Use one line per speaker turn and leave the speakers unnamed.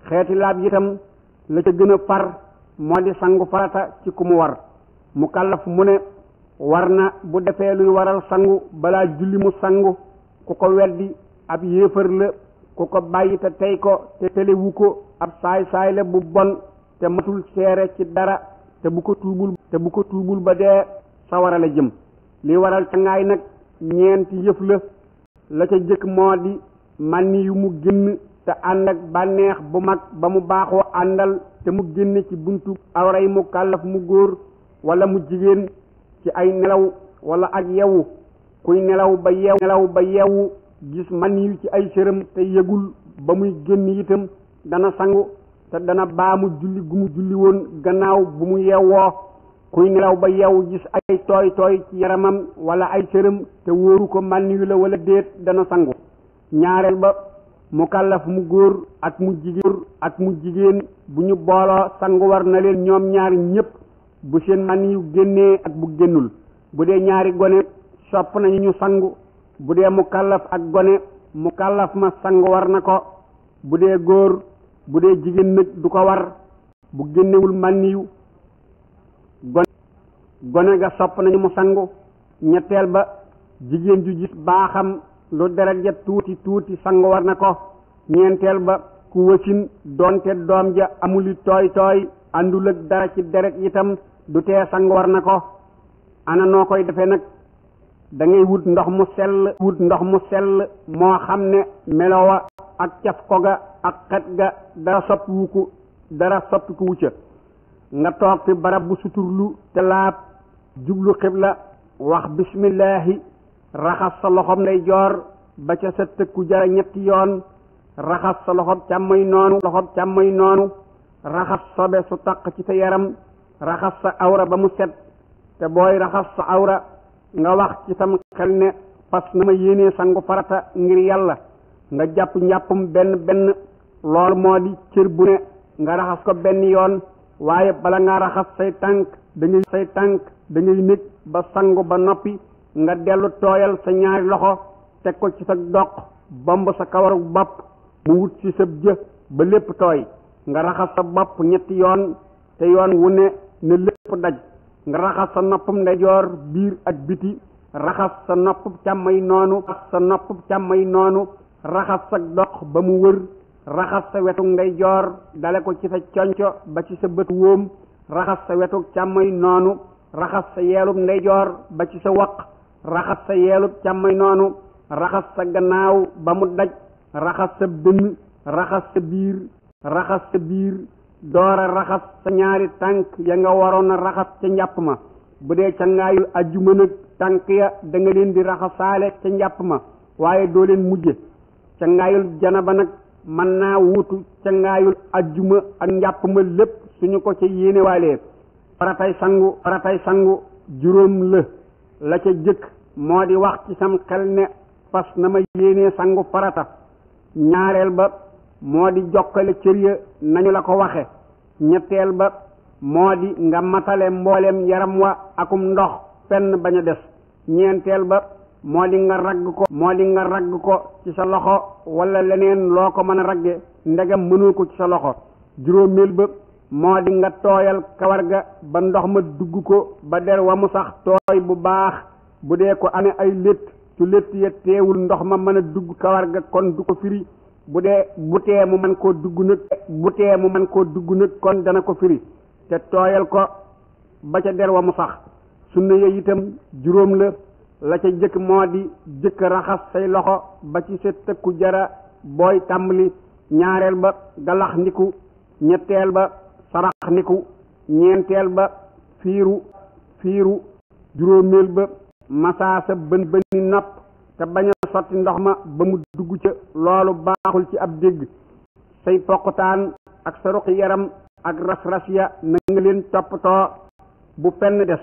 xeeti laab yitam la ca gën a far moo di sangu farata ci ku mu war mu kàllaf mu ne war na bu defee luy waral sangu balaa julli mu sangu ku ko weddi ab yéefar la ku ko bàyyi te tey ko te telewu ko ab saay-saay la bu bon te matul seere ci dara te bu ko tuubul ba dee sawara la jëm. li waral cangaay nag ñeenti yëf la ca jëkk moo di mànni yu mu génn te ànd ak bànneex bu mag ba mu baaxoo àndal te mu génn ci buntu awray mu kàllaf mu góor wala mu jigéen ci ay nelaw wala ak yewu kuy nelaw ba yewu gis mànni yu ci ay sërëm te yëgul ba muy génn itam dana sangu te dana baamu julli gu mu julli woon gannaaw bu mu yewwoo kuy nelaw ba yewu gis ay tooy tooy ci yaramam wala ay sërëm te wóoru ko mànni yu la wala déet dana sangu. ñaareel ba mu kàllaf mu góor ak mu jigéen bu ñu booloo sangu war na leen ñoom ñaari ñépp bu seen mànni yu génnee ak bu génnul. bu dee ñaari gone sopp nañu ñu sangu bu dee mu kàllaf ak gone mu kàllaf ma sangu war na ko bu dee góor bu dee jigéen nag du ko war bu génnewul mànni yu gone ga sopp nañu mu sangu. ñetteel ba jigéen ju gis baaxam lu deret ja tuuti sangu war na ko. ñeenteel ba ku wasin doonte doom ja amuli tooy tooy àndul ak dara ci deret itam du tee sangu war na ko. ana noo koy defee nag da ngay wut ndox mu sell moo xam ne melowa ak caf ko ga ak xet ga dara soppiku wu ca nga toog fi barab bu suturlu te laab jublu xibla wax bismillahi raxas sa loxob ndeyjoor ba ca sa tëkku jara ñetti yoon raxas sa loxob càmmoñ noonu raxas sobe su taq ci sa yaram raxas sa awra ba mu set te booy raxas sa awra nga wax ci sam xel ne fas na ma yéenee sangu farata ngir yàlla nga jàpp njàppum benn lool moo di cër bu ne nga raxas ko benn yoon waaye bala nga raxas say tànk da ngay nekk ba sangu ba noppi nga dellu tooyal sa ñaari loxo teg ko ci sa doq bomb sa kawaru bopp mu wut ci sa jë ba lépp tooy nga raxas sa bopp ñetti yoon te yoon wu ne lépp daj nga raxas sa noppum ndeyjoor biir ak biti raxas sa noppum càmmoñ noonu raxas sa doq ba mu wër raxas sa wetu ndeyjoor dale ko ci sa conco ba ci sa bët wóom raxas sa wetu càmmoñ noonu raxas sa yeelub ndeyjoor ba ci sa waq raxas sa yeelub càmmoñ noonu raxas sa gannaaw ba mu daj raxas sa dënn raxas sa biir doora raxas sa ñaari tànk ya nga waroon a raxas ca njàpp ma. bu dee cangaayul ajjuma nag tànk ya da nga leen di raxasaale ca njàpp ma waaye doo leen mujje. cangaayul janaba nag mën naa wuutu cangaayul ajjuma ak njàpp ma lépp suñu ko ca yéenewaalee. faratay sangu juróom la ca jëkk moo di wax ci sam xel ne fas na ma yéenee sangu farata. ñaareel ba moo di jokkale cër ya nañu la ko waxe. ñetteel ba moo di nga matale mbooleem yaram wa akum ndox fenn bañ a des. ñeenteel ba moo di nga ragg ko ci sa loxo wala leneen loo ko mën a ragge ndegam mënul ko ci sa loxo. juróomeel ba moo di nga tooyal kawar ga ba ndox ma dugg ko ba der wa mu sax tooy bu baax. bu dee ko amee ay létt su létt ya teewul ndox ma mën a dugg kawar ga kon du ko firi. bu tee mu mën koo dugg nag kon dana ko firi te tooyal ko ba ca der wa mu sax. sunna ya itam juróom la ca jëkk moo di jëkk raxas say loxo ba ci sa tëkku jara booy tàmbali. ñaareel ba galax ndiku. ñetteel ba sarax ndiku. ñeenteel ba fiiru. juróomeel ba masaa sa bëni nopp te bañ a sotti ndox ma ba mu dugg ca loolu baaxul ci ab dégg. say poqutaan ak sa ruqi yaram ak ras-ras ya na nga leen toppatoo bu fenn des.